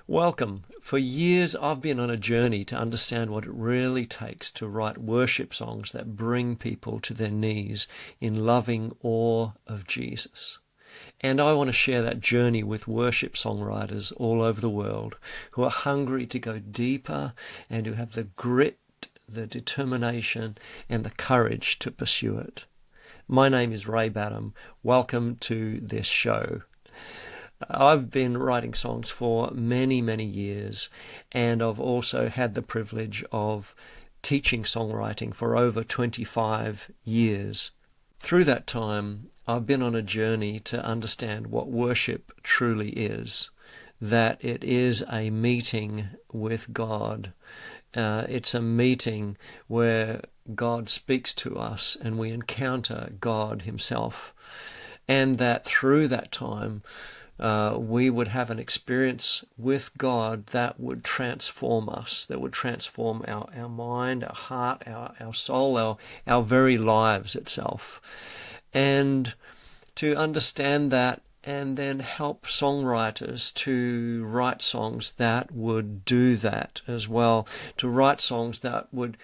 Welcome. For years I've been on a journey to understand what it really takes to write worship songs that bring people to their knees in loving awe of Jesus. And I want to share that journey with worship songwriters all over the world who are hungry to go deeper and who have the grit, the determination and the courage to pursue it. My name is Ray Badham. Welcome to this show. I've been writing songs for many, many years, and I've also had the privilege of teaching songwriting for over 25 years. Through that time, I've been on a journey to understand what worship truly is, that it is a meeting with God. It's a meeting where God speaks to us and we encounter God Himself, and that through that time, we would have an experience with God that would transform us, that would transform our mind, our heart, our soul, our very lives itself. And to understand that and then help songwriters to write songs that would do that as well, to write songs that would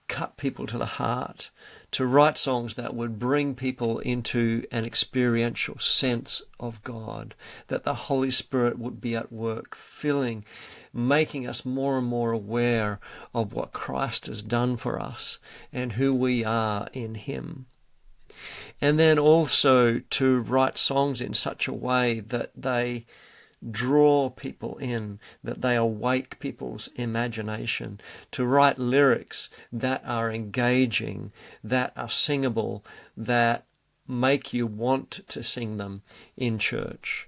cut people to the heart, to write songs that would bring people into an experiential sense of God, that the Holy Spirit would be at work, filling, making us more and more aware of what Christ has done for us and who we are in Him. And then also to write songs in such a way that they draw people in, that they awake people's imagination, to write lyrics that are engaging, that are singable, that make you want to sing them in church.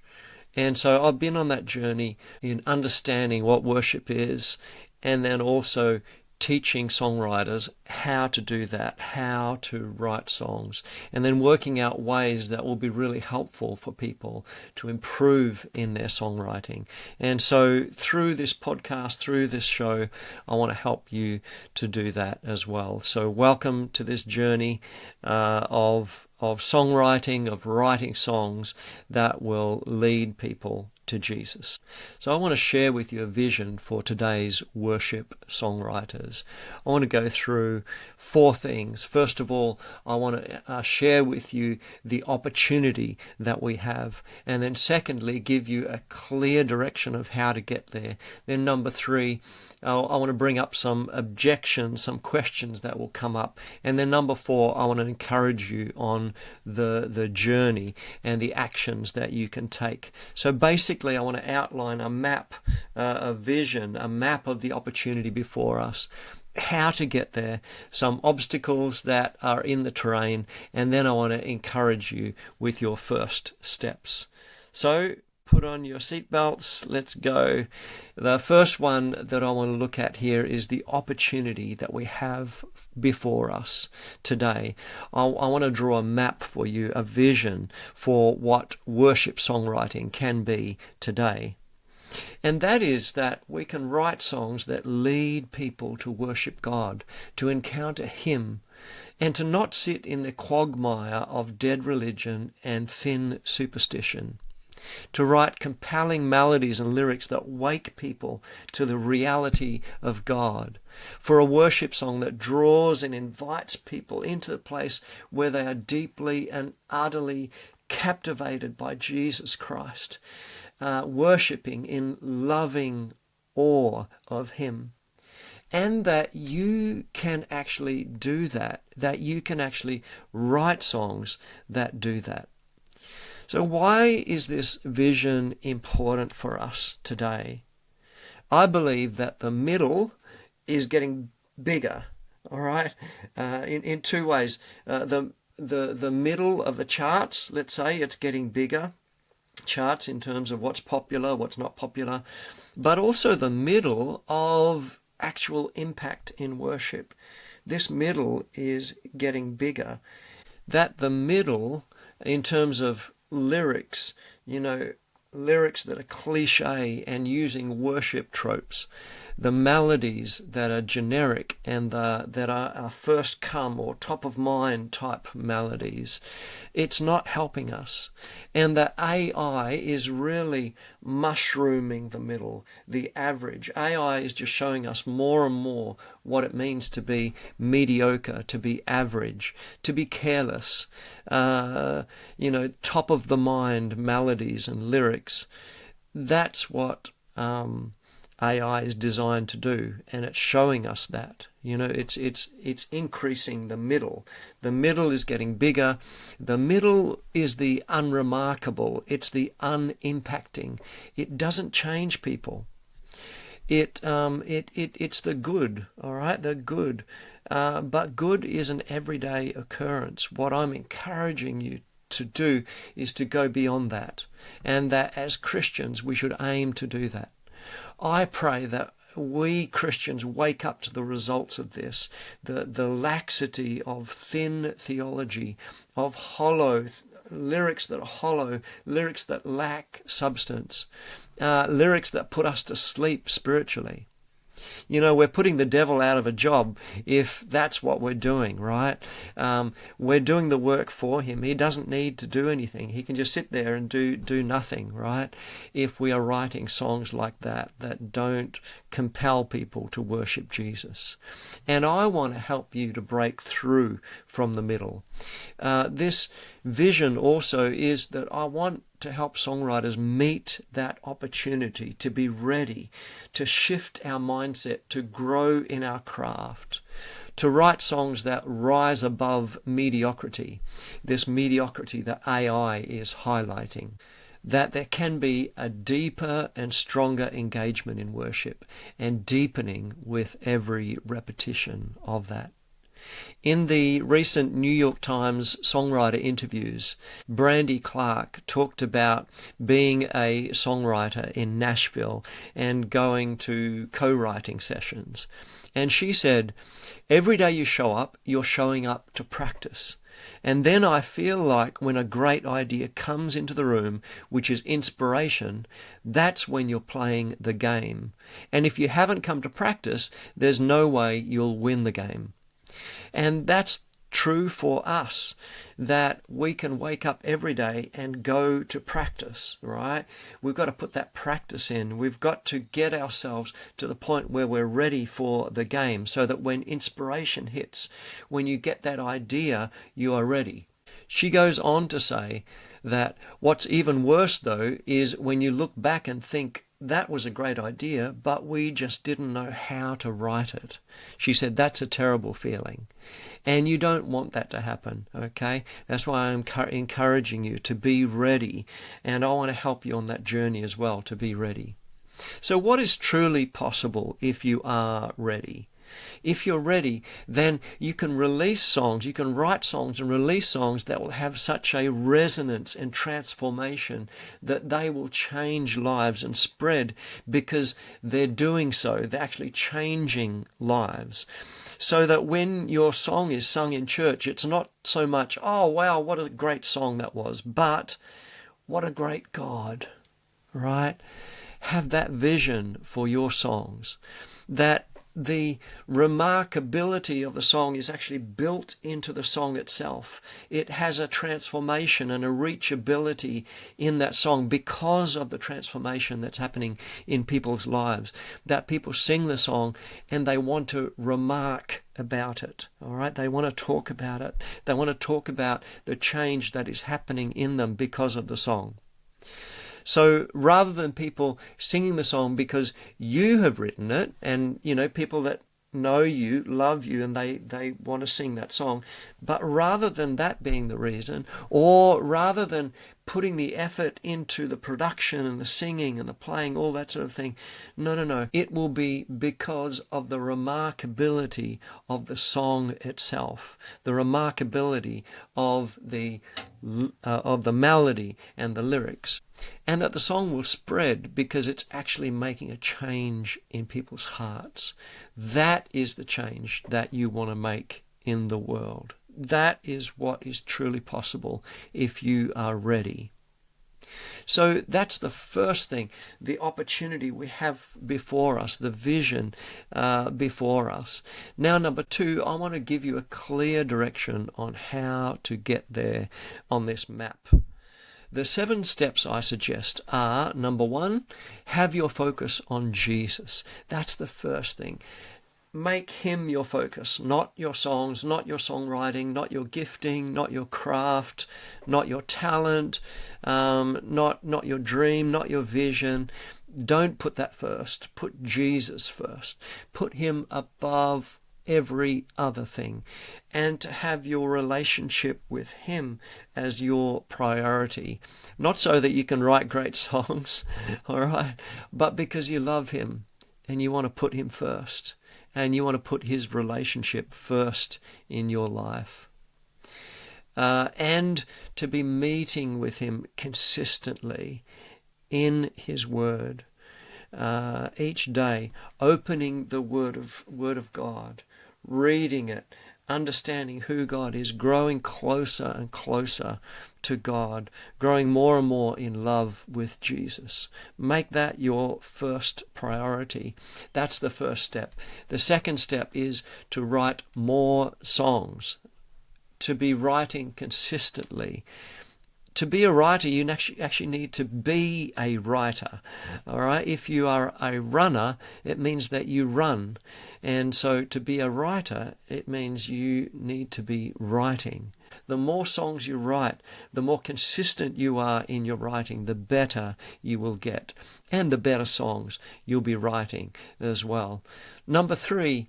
And so I've been on that journey in understanding what worship is, and then also teaching songwriters how to do that, how to write songs, and then working out ways that will be really helpful for people to improve in their songwriting. And so through this podcast, through this show, I want to help you to do that as well. So welcome to this journey of songwriting, of writing songs that will lead people to Jesus. So I want to share with you a vision for today's worship songwriters. I want to go through 4 things. First of all, I want to share with you the opportunity that we have. And then secondly, give you a clear direction of how to get there. Then number 3, I want to bring up some objections, some questions that will come up. And then number 4, I want to encourage you on the journey and the actions that you can take. So basically, I want to outline a map, a vision, a map of the opportunity before us, how to get there, some obstacles that are in the terrain, and then I want to encourage you with your first steps. So put on your seatbelts, let's go. The first one that I want to look at here is the opportunity that we have before us today. I want to draw a map for you, a vision for what worship songwriting can be today. And that is that we can write songs that lead people to worship God, to encounter Him, and to not sit in the quagmire of dead religion and thin superstition. To write compelling melodies and lyrics that wake people to the reality of God. For a worship song that draws and invites people into the place where they are deeply and utterly captivated by Jesus Christ, worshipping in loving awe of Him. And that you can actually do that you can actually write songs that do that. So why is this vision important for us today? I believe that the middle is getting bigger, all right, in 2 ways. The middle of the charts, let's say, it's getting bigger, charts in terms of what's popular, what's not popular, but also the middle of actual impact in worship. This middle is getting bigger. That the middle, in terms of lyrics, lyrics that are cliche and using worship tropes, the melodies that are generic and that are first come or top of mind type melodies, it's not helping us. And the AI is really mushrooming the middle, the average. AI is just showing us more and more what it means to be mediocre, to be average, to be careless, top of the mind melodies and lyrics. That's what AI is designed to do, and it's showing us that. It's increasing the middle. The middle is getting bigger. The middle is the unremarkable. It's the unimpacting. It doesn't change people. It's the good, all right, the good. But good is an everyday occurrence. What I'm encouraging you to do is to go beyond that, and that as Christians we should aim to do that. I pray that we Christians wake up to the results of this, the laxity of thin theology, of hollow lyrics that are hollow, lyrics that lack substance, lyrics that put us to sleep spiritually. We're putting the devil out of a job if that's what we're doing, right? We're doing the work for him. He doesn't need to do anything. He can just sit there and do nothing, right? If we are writing songs like that don't compel people to worship Jesus. And I want to help you to break through from the middle. This vision also is that I want to help songwriters meet that opportunity to be ready, to shift our mindset, to grow in our craft, to write songs that rise above mediocrity, this mediocrity that AI is highlighting, that there can be a deeper and stronger engagement in worship and deepening with every repetition of that. In the recent New York Times songwriter interviews, Brandy Clark talked about being a songwriter in Nashville and going to co-writing sessions. And she said, every day you show up, you're showing up to practice. And then I feel like when a great idea comes into the room, which is inspiration, that's when you're playing the game. And if you haven't come to practice, there's no way you'll win the game. And that's true for us, that we can wake up every day and go to practice, right? We've got to put that practice in. We've got to get ourselves to the point where we're ready for the game, so that when inspiration hits, when you get that idea, you are ready. She goes on to say that what's even worse, though, is when you look back and think, that was a great idea, but we just didn't know how to write it. She said that's a terrible feeling. And you don't want that to happen, okay? That's why I'm encouraging you to be ready. And I want to help you on that journey as well, to be ready. So what is truly possible if you are ready? If you're ready, then you can release songs, you can write songs and release songs that will have such a resonance and transformation that they will change lives and spread, because they're doing so. They're actually changing lives. So that when your song is sung in church, it's not so much, oh wow, what a great song that was, but what a great God, right? Have that vision for your songs, that the remarkability of the song is actually built into the song itself. It has a transformation and a reachability in that song because of the transformation that's happening in people's lives, that people sing the song and they want to remark about it, all right? They want to talk about it. They want to talk about the change that is happening in them because of the song. So rather than people singing the song because you have written it, and people that know you, love you, and they want to sing that song, but rather than that being the reason, or rather than putting the effort into the production and the singing and the playing, all that sort of thing, no, it will be because of the remarkability of the song itself, the remarkability of the melody and the lyrics, and that the song will spread because it's actually making a change in people's hearts. That is the change that you want to make in the world. That is what is truly possible if you are ready. So that's the first thing, the opportunity we have before us, the vision before us. Now, number two, I want to give you a clear direction on how to get there on this map. The 7 steps I suggest are, number one, have your focus on Jesus. That's the first thing. Make him your focus, not your songs, not your songwriting, not your gifting, not your craft, not your talent, not your dream, not your vision. Don't put that first. Put Jesus first. Put him above every other thing, and to have your relationship with him as your priority, not so that you can write great songs, all right, but because you love him and you want to put him first, and you want to put his relationship first in your life, and to be meeting with him consistently in his word, each day, opening the word of God, reading it, understanding who God is, growing closer and closer to God, growing more and more in love with Jesus. Make that your first priority. That's the first step. The second step is to write more songs, to be writing consistently. To be a writer, you actually need to be a writer. All right? If you are a runner, it means that you run. And so to be a writer, it means you need to be writing. The more songs you write, the more consistent you are in your writing, the better you will get. And the better songs you'll be writing as well. Number three,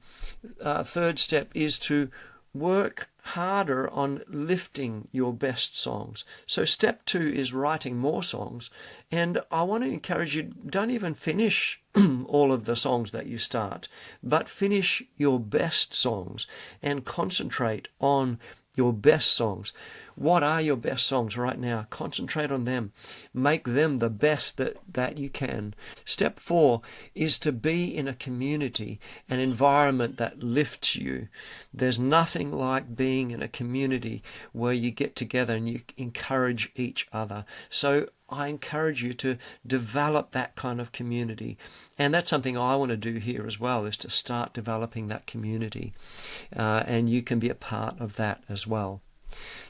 third step is to work harder on lifting your best songs. So step 2 is writing more songs, and I want to encourage you, don't even finish all of the songs that you start, but finish your best songs and concentrate on your best songs. What are your best songs right now? Concentrate on them. Make them the best that you can. Step 4 is to be in a community, an environment that lifts you. There's nothing like being in a community where you get together and you encourage each other. So I encourage you to develop that kind of community. And that's something I want to do here as well, is to start developing that community. And you can be a part of that as well.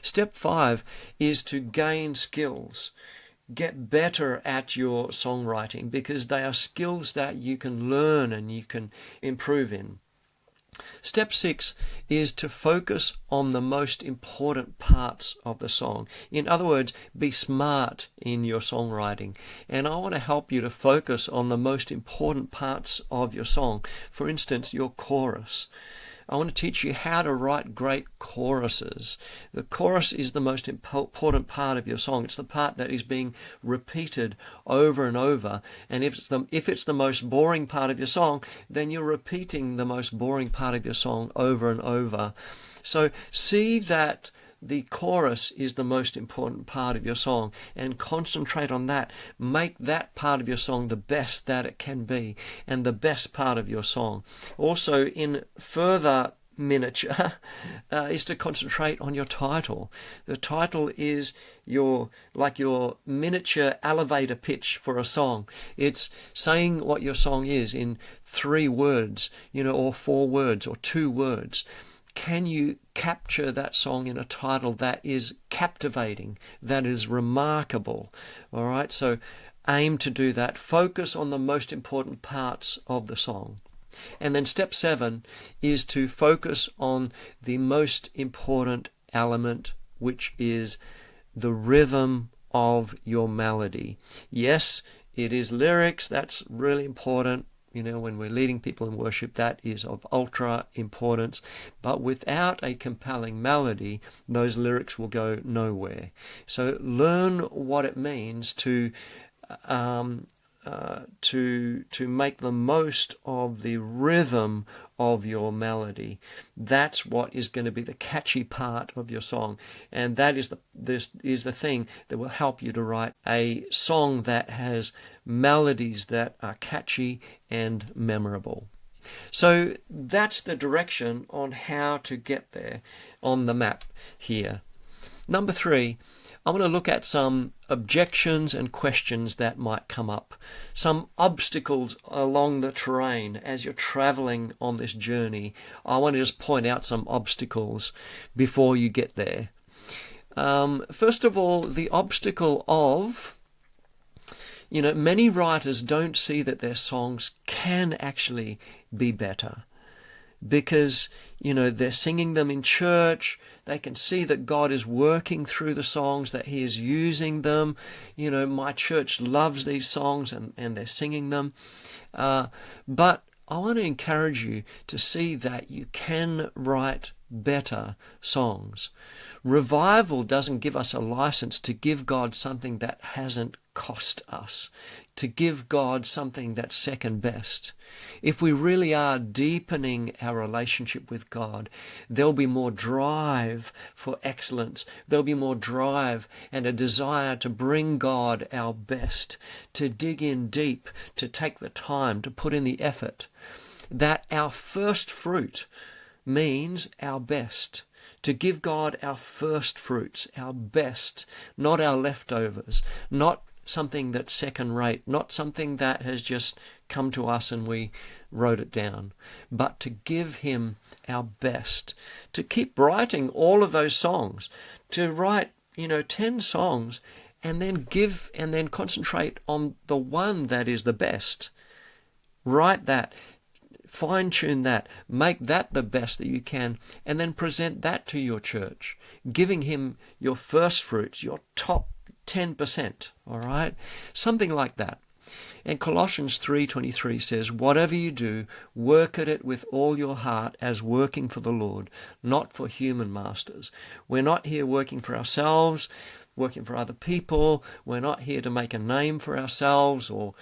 Step 5 is to gain skills. Get better at your songwriting, because they are skills that you can learn and you can improve in. Step 6 is to focus on the most important parts of the song. In other words, be smart in your songwriting. And I want to help you to focus on the most important parts of your song. For instance, your chorus. I want to teach you how to write great choruses. The chorus is the most important part of your song. It's the part that is being repeated over and over. And if it's the most boring part of your song, then you're repeating the most boring part of your song over and over. So see that the chorus is the most important part of your song, and concentrate on that. Make that part of your song the best that it can be, and the best part of your song. Also, in further miniature, is to concentrate on your title. The title is your miniature elevator pitch for a song. It's saying what your song is in 3 words, or 4 words, or 2 words. Can you capture that song in a title that is captivating, that is remarkable? All right, so aim to do that. Focus on the most important parts of the song. And then step 7 is to focus on the most important element, which is the rhythm of your melody. Yes, it is lyrics. That's really important. When we're leading people in worship, that is of ultra importance. But without a compelling melody, those lyrics will go nowhere. So learn what it means to make the most of the rhythm of your melody. That's what is going to be the catchy part of your song, and that is the thing that will help you to write a song that has melodies that are catchy and memorable. So that's the direction on how to get there on the map here. Number 3, I'm going to look at some objections and questions that might come up, some obstacles along the terrain as you're traveling on this journey. I want to just point out some obstacles before you get there. First of all, the obstacle of, many writers don't see that their songs can actually be better. Because, they're singing them in church, they can see that God is working through the songs, that He is using them. My church loves these songs and they're singing them. But I want to encourage you to see that you can write better songs. Revival doesn't give us a license to give God something that hasn't cost us, to give God something that's second best. If we really are deepening our relationship with God, there'll be more drive for excellence. There'll be more drive and a desire to bring God our best, to dig in deep, to take the time, to put in the effort. That our first fruit means our best. To give God our first fruits, our best, not our leftovers, not something that's second rate, not something that has just come to us and we wrote it down, but to give Him our best, to keep writing all of those songs, to write 10 songs and then concentrate on the one that is the best. Write that, fine-tune that, make that the best that you can, and then present that to your church, giving Him your first fruits, your top 10%, all right? Something like that. And Colossians 3:23 says, "Whatever you do, work at it with all your heart as working for the Lord, not for human masters." We're not here working for ourselves, working for other people. We're not here to make a name for ourselves or,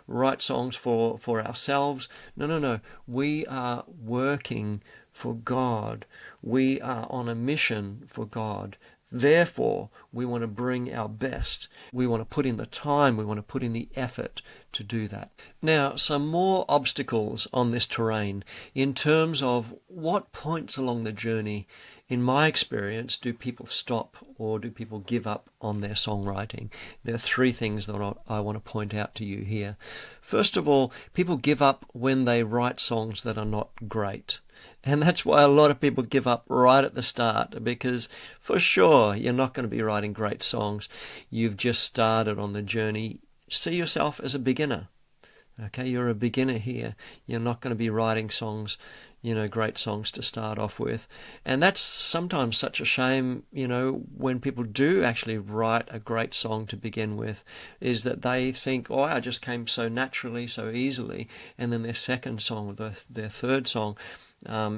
write songs for ourselves. No. We are working for God. We are on a mission for God. Therefore, we want to bring our best. We want to put in the time. We want to put in the effort to do that. Now, some more obstacles on this terrain in terms of what points along the journey, in my experience, do people stop or do people give up on their songwriting? There are three things that I want to point out to you here. First of all, people give up when they write songs that are not great. And that's why a lot of people give up right at the start, because for sure you're not going to be writing great songs. You've just started on the journey. See yourself as a beginner. Okay, you're a beginner here. You're not going to be writing songs, great songs to start off with. And that's sometimes such a shame, when people do actually write a great song to begin with, is that they think, oh, I just came so naturally, so easily. And then their second song, their third song,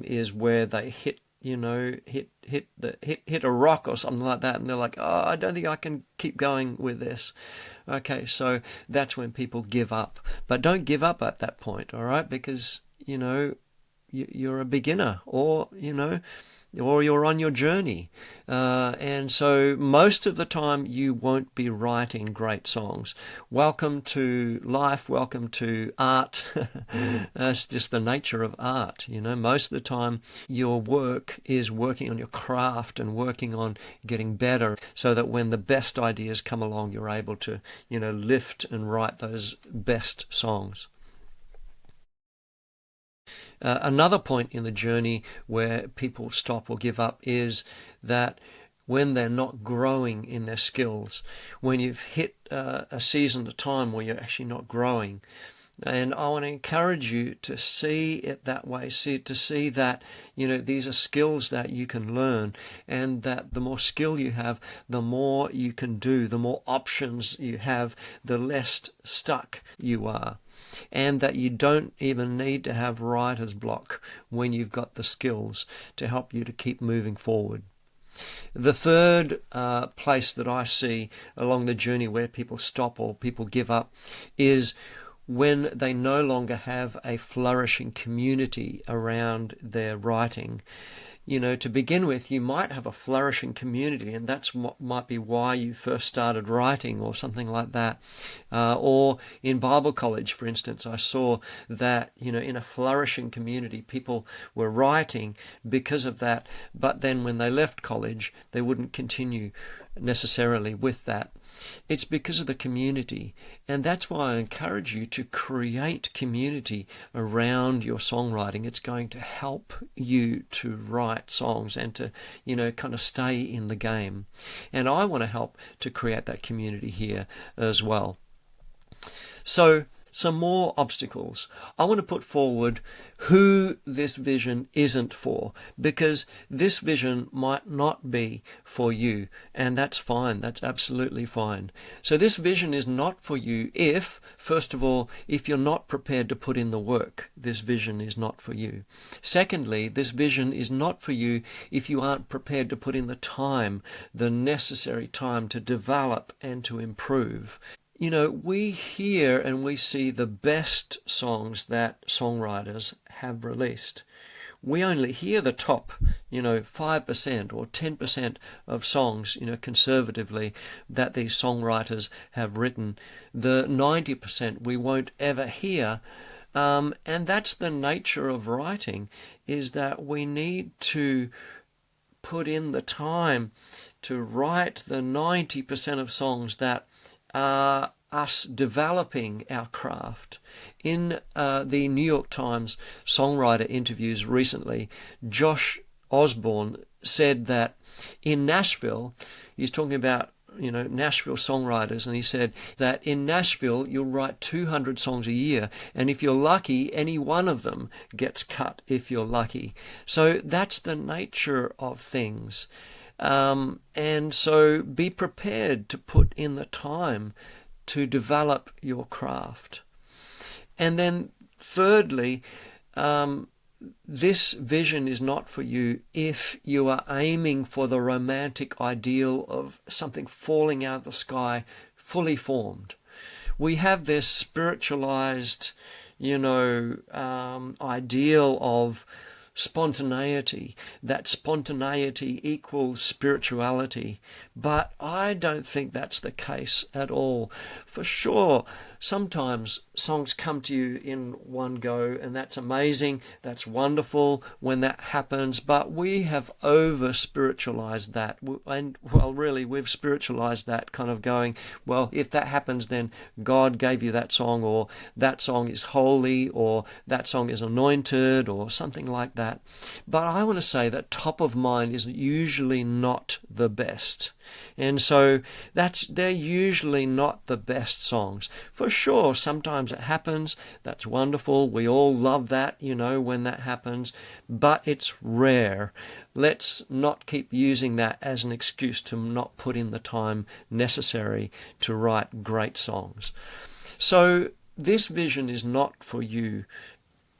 is where they hit a rock or something like that, and they're like, oh, I don't think I can keep going with this. Okay, so that's when people give up. But don't give up at that point, all right? Because, you're a beginner, or you're on your journey. And so most of the time you won't be writing great songs. Welcome to life, welcome to art. That's just the nature of art. Most of the time your work is working on your craft and working on getting better, so that when the best ideas come along, you're able to, lift and write those best songs. Another point in the journey where people stop or give up is that when they're not growing in their skills, when you've hit a season of time where you're actually not growing. And I want to encourage you to see it that way, to see that, these are skills that you can learn, and that the more skill you have, the more you can do, the more options you have, the less stuck you are. And that you don't even need to have writer's block when you've got the skills to help you to keep moving forward. The third place that I see along the journey where people stop or people give up is when they no longer have a flourishing community around their writing. To begin with, you might have a flourishing community, and that's what might be why you first started writing or something like that. Or in Bible college, for instance, I saw that, in a flourishing community, people were writing because of that, but then when they left college, they wouldn't continue necessarily with that. It's because of the community. And that's why I encourage you to create community around your songwriting. It's going to help you to write songs and to, kind of stay in the game. And I want to help to create that community here as well. So, some more obstacles. I want to put forward who this vision isn't for, because this vision might not be for you, and that's fine. That's absolutely fine. So this vision is not for you if, first of all, if you're not prepared to put in the work. This vision is not for you. Secondly, this vision is not for you if you aren't prepared to put in the time, the necessary time to develop and to improve. We hear and we see the best songs that songwriters have released. We only hear the top, 5% or 10% of songs, conservatively, that these songwriters have written. The 90% we won't ever hear. And that's the nature of writing, is that we need to put in the time to write the 90% of songs that us developing our craft. In the New York Times songwriter interviews recently, Josh Osborne said that in Nashville, he's talking about Nashville songwriters, and he said that in Nashville you'll write 200 songs a year, and if you're lucky, any one of them gets cut if you're lucky. So that's the nature of things. And so be prepared to put in the time to develop your craft. And then thirdly, this vision is not for you if you are aiming for the romantic ideal of something falling out of the sky, fully formed. We have this spiritualized, ideal of spontaneity, that spontaneity equals spirituality. But I don't think that's the case at all. For sure, sometimes songs come to you in one go, and that's amazing, that's wonderful when that happens, but we have over-spiritualized that. And, really, we've spiritualized that, kind of going, if that happens, then God gave you that song, or that song is holy, or that song is anointed, or something like that. But I want to say that top of mind is usually not the best. And so they're usually not the best songs. For sure, sometimes it happens. That's wonderful. We all love that, when that happens. But it's rare. Let's not keep using that as an excuse to not put in the time necessary to write great songs. So this vision is not for you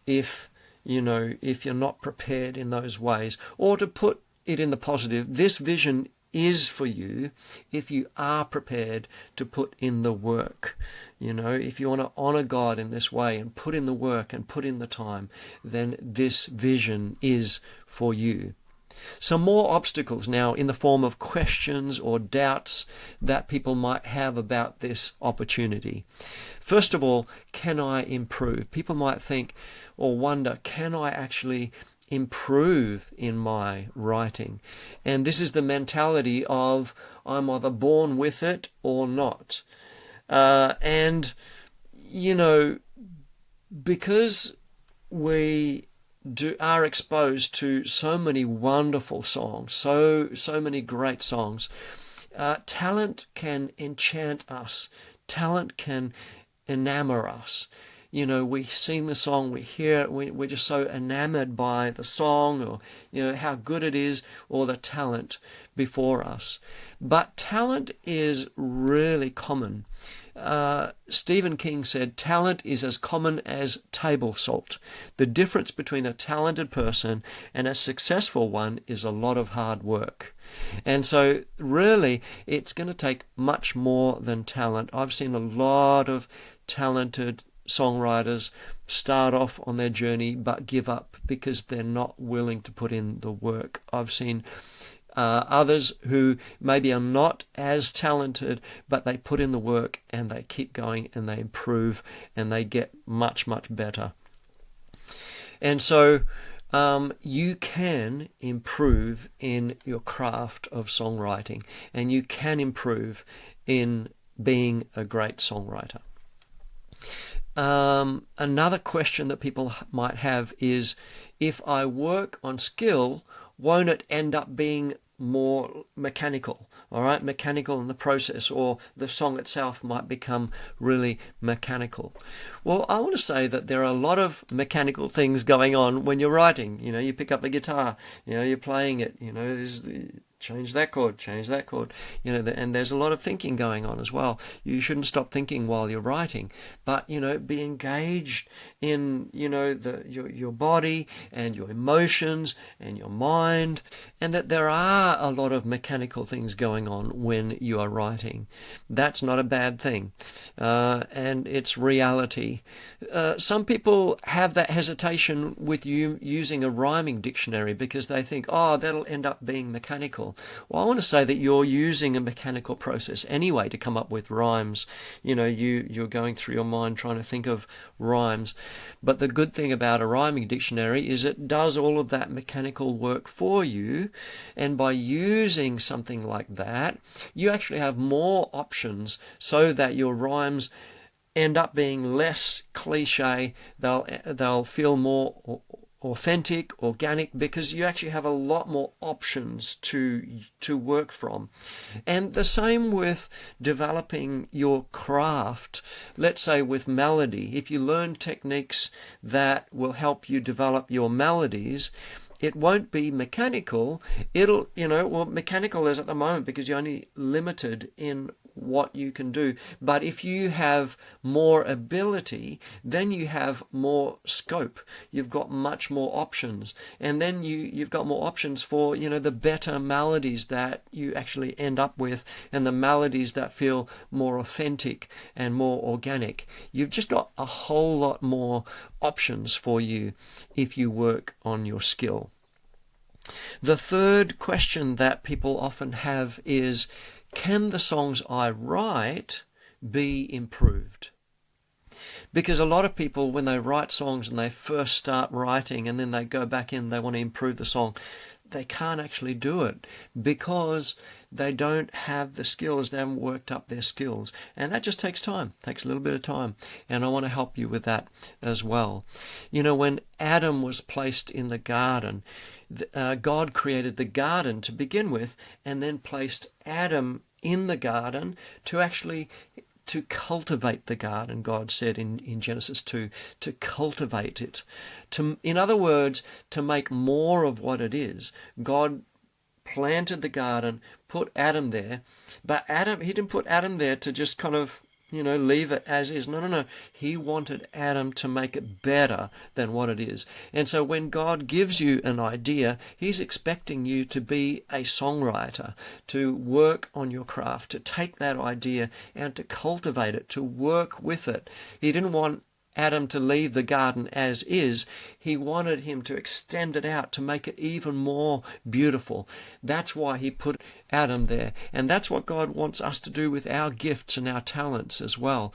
if you're not prepared in those ways. Or to put it in the positive, this vision is for you if you are prepared to put in the work. If you want to honor God in this way and put in the work and put in the time, then this vision is for you. Some more obstacles now in the form of questions or doubts that people might have about this opportunity. First of all, can I improve? People might think or wonder, can I actually improve in my writing? And this is the mentality of I'm either born with it or not. Because we are exposed to so many wonderful songs, so many great songs, talent can enchant us. Talent can enamor us. We sing the song, we hear it, we're just so enamored by the song, or how good it is, or the talent before us. But talent is really common. Stephen King said, talent is as common as table salt. The difference between a talented person and a successful one is a lot of hard work. And so really it's going to take much more than talent. I've seen a lot of talented songwriters start off on their journey but give up because they're not willing to put in the work. I've seen others who maybe are not as talented, but they put in the work and they keep going and they improve and they get much, much better. And so you can improve in your craft of songwriting, and you can improve in being a great songwriter. Another question that people might have is, if I work on skill, won't it end up being more mechanical? All right, mechanical in the process, or the song itself might become really mechanical. Well, I want to say that there are a lot of mechanical things going on when you're writing. You know, you pick up a guitar, you know, you're playing it, you know, there's change that chord, you know, and there's a lot of thinking going on as well. You shouldn't stop thinking while you're writing, but, you know, be engaged in, you know, your body and your emotions and your mind, and that there are a lot of mechanical things going on when you are writing. That's not a bad thing, and it's reality. Some people have that hesitation with you using a rhyming dictionary because they think, oh, that'll end up being mechanical. Well, I want to say that you're using a mechanical process anyway to come up with rhymes. You know, you're going through your mind trying to think of rhymes. But the good thing about a rhyming dictionary is it does all of that mechanical work for you. And by using something like that, you actually have more options so that your rhymes end up being less cliche. They'll feel more authentic, organic, because you actually have a lot more options to work from. And the same with developing your craft. Let's say with melody, if you learn techniques that will help you develop your melodies, it won't be mechanical. It'll, you know, well, mechanical is at the moment because you're only limited in what you can do. But if you have more ability, then you have more scope. You've got much more options. And then you've got more options for, you know, the better melodies that you actually end up with, and the melodies that feel more authentic and more organic. You've just got a whole lot more options for you if you work on your skill. The third question that people often have is, can the songs I write be improved? Because a lot of people, when they write songs and they first start writing and then they go back in, they want to improve the song, they can't actually do it because they don't have the skills, they haven't worked up their skills. And that just takes time, takes a little bit of time. And I want to help you with that as well. You know, when Adam was placed in the garden, God created the garden to begin with, and then placed Adam in the garden to cultivate the garden. God said in Genesis 2, to cultivate it. In other words, to make more of what it is. God planted the garden, put Adam there, but he didn't put Adam there to just kind of, you know, leave it as is. No. He wanted Adam to make it better than what it is. And so when God gives you an idea, he's expecting you to be a songwriter, to work on your craft, to take that idea and to cultivate it, to work with it. He didn't want Adam to leave the garden as is. He wanted him to extend it out, to make it even more beautiful. That's why he put Adam there. And that's what God wants us to do with our gifts and our talents as well.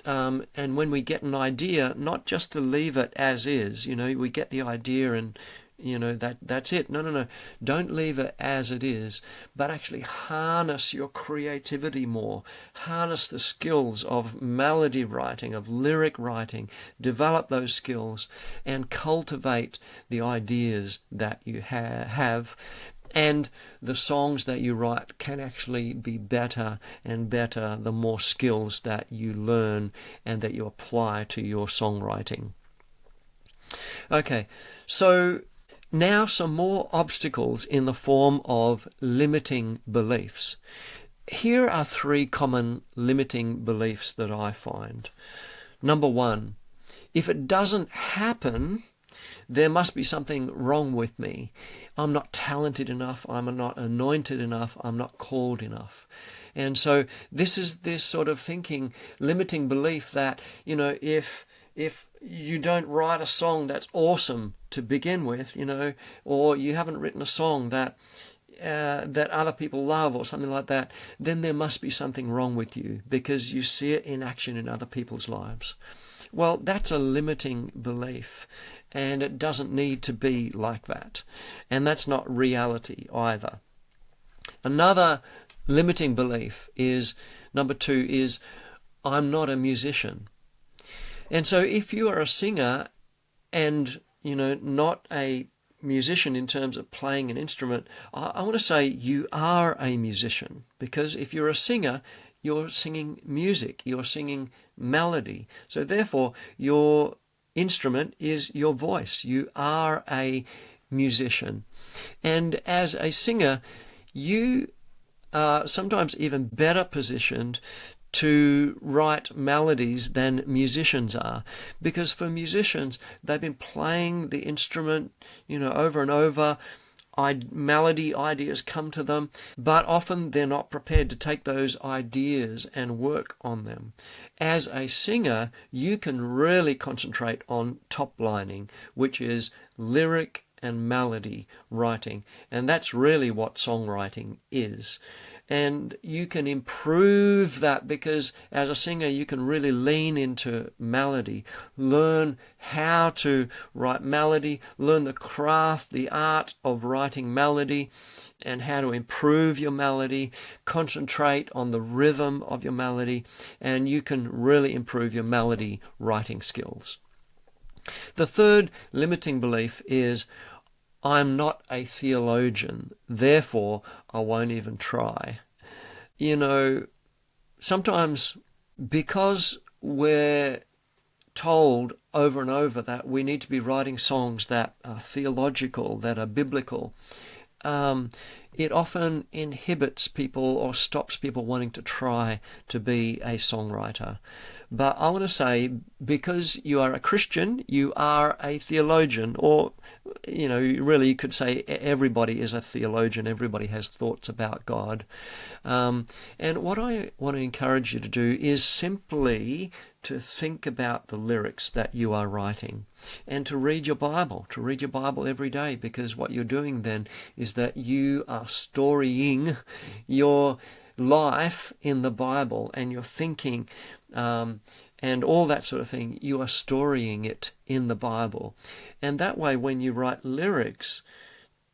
And when we get an idea, not just to leave it as is, you know, we get the idea and, you know, that's it. No. Don't leave it as it is, but actually harness your creativity more. Harness the skills of melody writing, of lyric writing. Develop those skills and cultivate the ideas that you have. And the songs that you write can actually be better and better the more skills that you learn and that you apply to your songwriting. Okay, so now some more obstacles in the form of limiting beliefs. Here are 3 common limiting beliefs that I find. Number 1, if it doesn't happen, there must be something wrong with me. I'm not talented enough, I'm not anointed enough, I'm not called enough. And so this is this sort of thinking, limiting belief that, you know, if you don't write a song that's awesome to begin with, you know, or you haven't written a song that other people love or something like that, then there must be something wrong with you because you see it in action in other people's lives. Well, that's a limiting belief. And it doesn't need to be like that. And that's not reality either. Another limiting belief is, number 2, is I'm not a musician. And so if you are a singer and, not a musician in terms of playing an instrument, I want to say you are a musician, because if you're a singer, you're singing music, you're singing melody. So therefore, your instrument is your voice. You are a musician. And as a singer, you are sometimes even better positioned to write melodies than musicians are, because for musicians, they've been playing the instrument, over and over. Melody ideas come to them, but often they're not prepared to take those ideas and work on them. As a singer, you can really concentrate on top lining, which is lyric and melody writing, and that's really what songwriting is. And you can improve that, because as a singer you can really lean into melody, learn how to write melody, learn the craft, the art of writing melody, and how to improve your melody, concentrate on the rhythm of your melody, and you can really improve your melody writing skills. The third limiting belief is, I'm not a theologian, therefore I won't even try. Sometimes because we're told over and over that we need to be writing songs that are theological, that are biblical, it often inhibits people or stops people wanting to try to be a songwriter. But I want to say, because you are a Christian, you are a theologian, or, really you could say everybody is a theologian, everybody has thoughts about God. And what I want to encourage you to do is simply to think about the lyrics that you are writing, and to read your Bible every day, because what you're doing then is that you are storying your life in the Bible, and you're thinking and all that sort of thing, you are storying it in the Bible. And that way, when you write lyrics,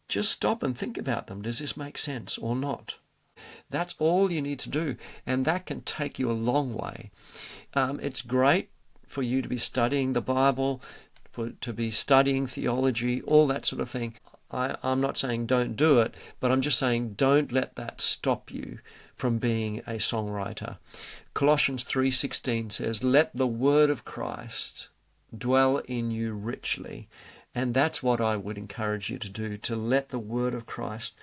just stop and think about them. Does this make sense or not? That's all you need to do, and that can take you a long way. It's great for you to be studying the Bible, to be studying theology, all that sort of thing. I'm not saying don't do it, but I'm just saying don't let that stop you from being a songwriter. Colossians 3:16 says, let the word of Christ dwell in you richly. And that's what I would encourage you to do, to let the word of Christ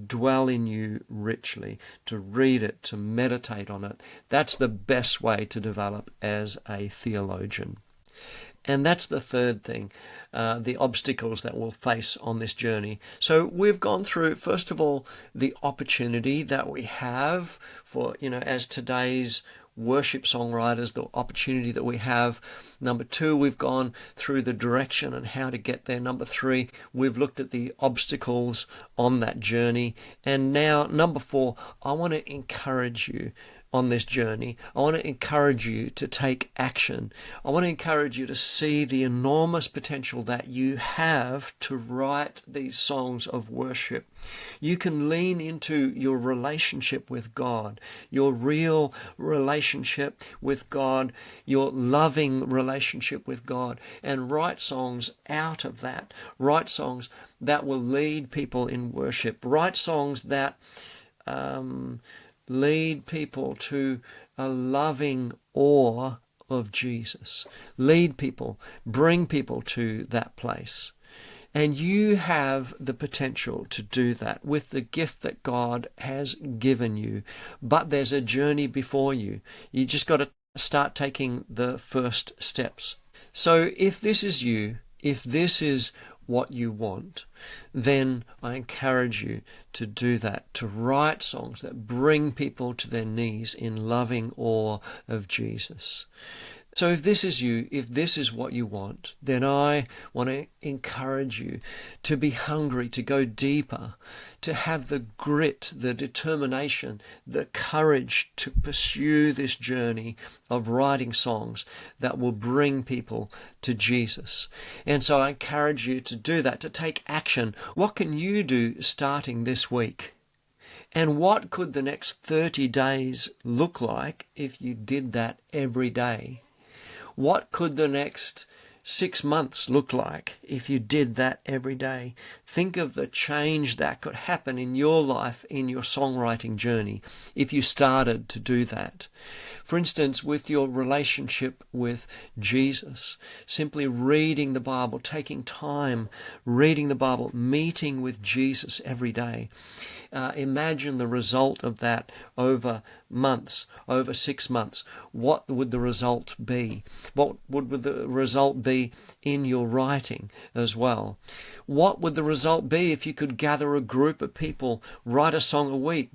dwell in you richly, to read it, to meditate on it. That's the best way to develop as a theologian. And that's the third thing, the obstacles that we'll face on this journey. So we've gone through, first of all, the opportunity that we have for, as today's worship songwriters, the opportunity that we have. Number 2, we've gone through the direction and how to get there. Number 3, we've looked at the obstacles on that journey. And now, number 4, I want to encourage you on this journey. I want to encourage you to take action. I want to encourage you to see the enormous potential that you have to write these songs of worship. You can lean into your relationship with God, your real relationship with God, your loving relationship with God, and write songs out of that. Write songs that will lead people in worship. Write songs that lead people to a loving awe of Jesus. Lead people, bring people to that place. And you have the potential to do that with the gift that God has given you. But there's a journey before you. You just got to start taking the first steps. So if this is you, if this is what you want, then I encourage you to do that, to write songs that bring people to their knees in loving awe of Jesus. So if this is you, if this is what you want, then I want to encourage you to be hungry, to go deeper, to have the grit, the determination, the courage to pursue this journey of writing songs that will bring people to Jesus. And so I encourage you to do that, to take action. What can you do starting this week? And what could the next 30 days look like if you did that every day? What could the next 6 months look like if you did that every day? Think of the change that could happen in your life, in your songwriting journey, if you started to do that. For instance, with your relationship with Jesus, simply reading the Bible, taking time reading the Bible, meeting with Jesus every day. Imagine the result of that over months, over 6 months. What would the result be? What would the result be in your writing as well? What would the result be if you could gather a group of people, write a song a week,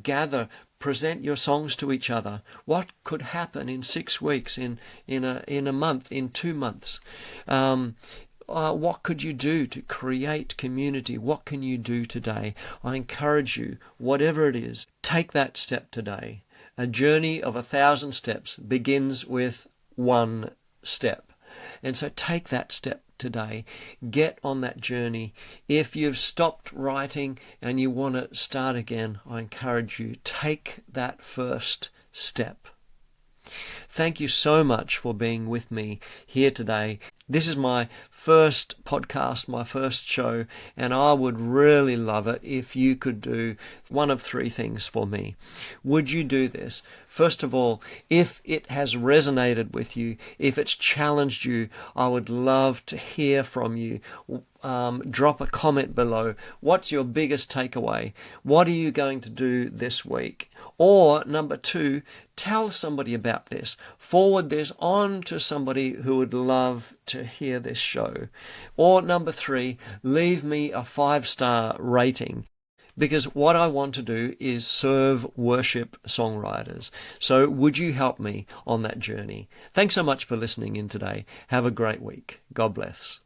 present your songs to each other? What could happen in 6 weeks, in a month, in 2 months? What could you do to create community? What can you do today? I encourage you, whatever it is, take that step today. A journey of 1,000 steps begins with 1 step. And so take that step today. Get on that journey. If you've stopped writing and you want to start again, I encourage you, take that first step. Thank you so much for being with me here today. This is my first podcast, my first show, and I would really love it if you could do one of 3 things for me. Would you do this? First of all, if it has resonated with you, if it's challenged you, I would love to hear from you. Drop a comment below. What's your biggest takeaway? What are you going to do this week? Or number 2, tell somebody about this. Forward this on to somebody who would love to hear this show. Or number 3, leave me a 5-star rating. Because what I want to do is serve worship songwriters. So would you help me on that journey? Thanks so much for listening in today. Have a great week. God bless.